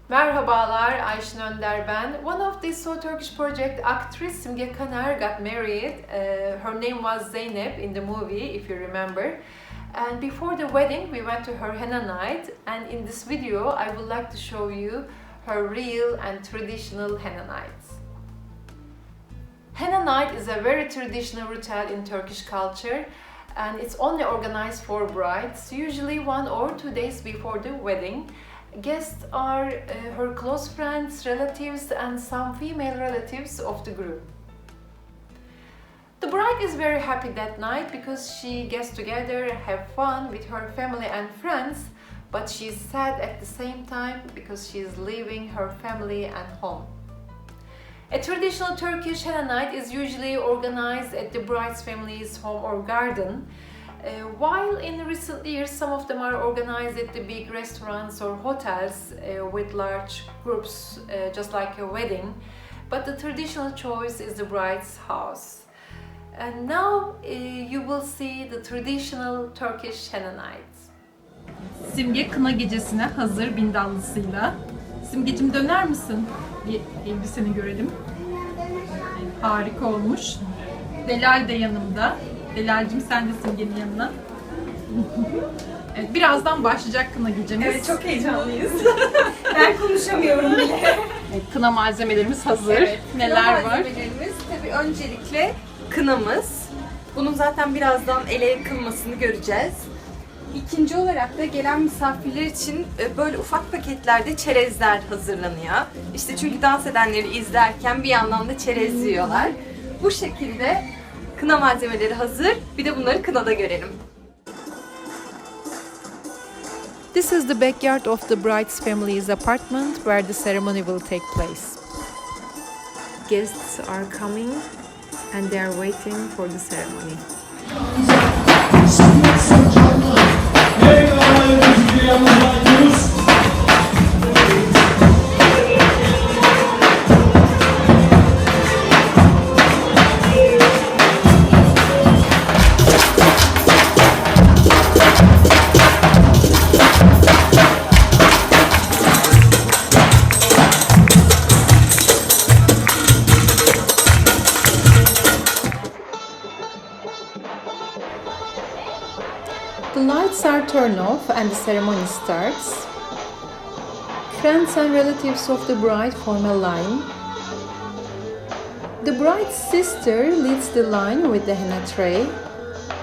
Merhabalar, Ayşin Önder ben. One of the So Turkish project actress Simge Kaner got married. Her name was Zeynep in the movie, if you remember. And before the wedding, we went to her henna night. And in this video, I would like to show you her real and traditional henna nights. Henna night is a very traditional ritual in Turkish culture. And it's only organized for brides, usually 1 or 2 days before the wedding. Guests are her close friends, relatives, and some female relatives of the group. The bride is very happy that night because she gets together, have fun with her family and friends, but she's sad at the same time because she is leaving her family and home. A traditional Turkish henna night is usually organized at the bride's family's home or garden. While in recent years some of them are organized at the big restaurants or hotels with large groups, just like a wedding, but the traditional choice is the bride's house. And now you will see the traditional Turkish henna night. Simge kına gecesine hazır bindallısıyla. Simgeciğim döner misin? Bir elbiseni görelim. Harika olmuş. Delal de yanımda. Delal'cim sen de Simge'nin yanına. Evet, birazdan başlayacak kına gecemiz. Evet, çok heyecanlıyız. Ben konuşamıyorum bile. Evet, kına malzemelerimiz hazır. Evet, neler kına var? malzemelerimiz tabii öncelikle kınamız. Bunun zaten birazdan ele yakılmasını göreceğiz. İkinci olarak da gelen misafirler için böyle ufak paketlerde çerezler hazırlanıyor. İşte çünkü dans edenleri izlerken bir yandan da çerez yiyorlar. Bu şekilde kına malzemeleri hazır. Bir de bunları kınada görelim. This is the backyard of the bride's family's apartment where the ceremony will take place. Guests are coming and they are waiting for the ceremony. The lights are turned off and the ceremony starts. Friends and relatives of the bride form a line. The bride's sister leads the line with the henna tray.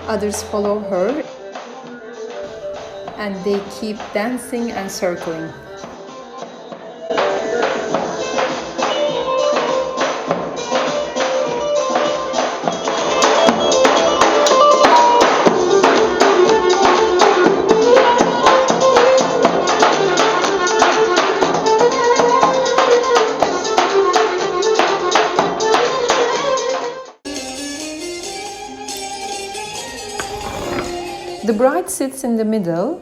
Others follow her and they keep dancing and circling. The bride sits in the middle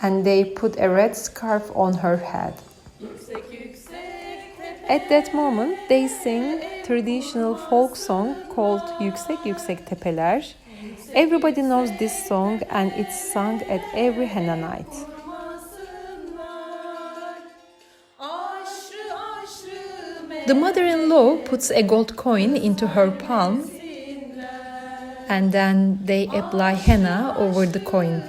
and they put a red scarf on her head. At that moment they sing traditional folk song called Yüksek Yüksek Tepeler. Everybody knows this song and it's sung at every henna night. The mother-in-law puts a gold coin into her palm and then they apply henna over the coin.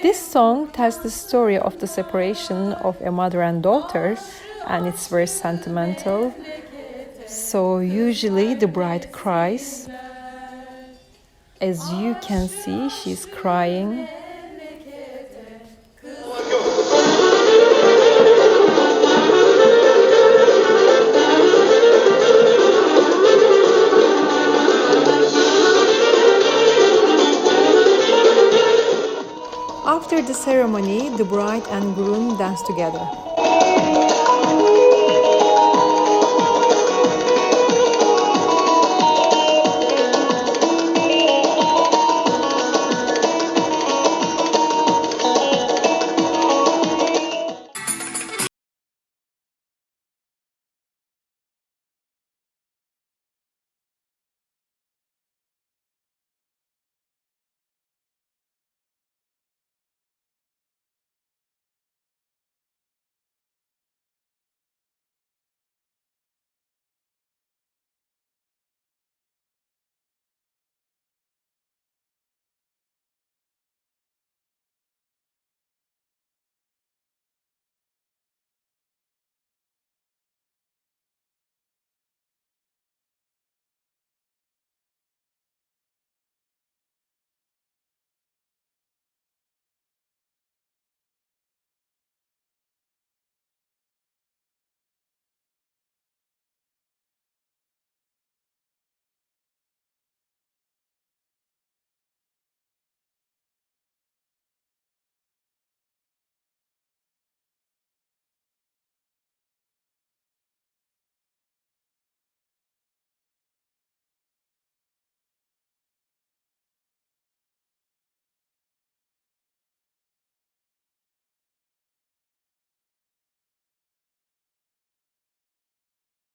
This song tells the story of the separation of a mother and daughter, and it's very sentimental. So usually the bride cries. As you can see, she's crying. the ceremony, the bride and groom dance together.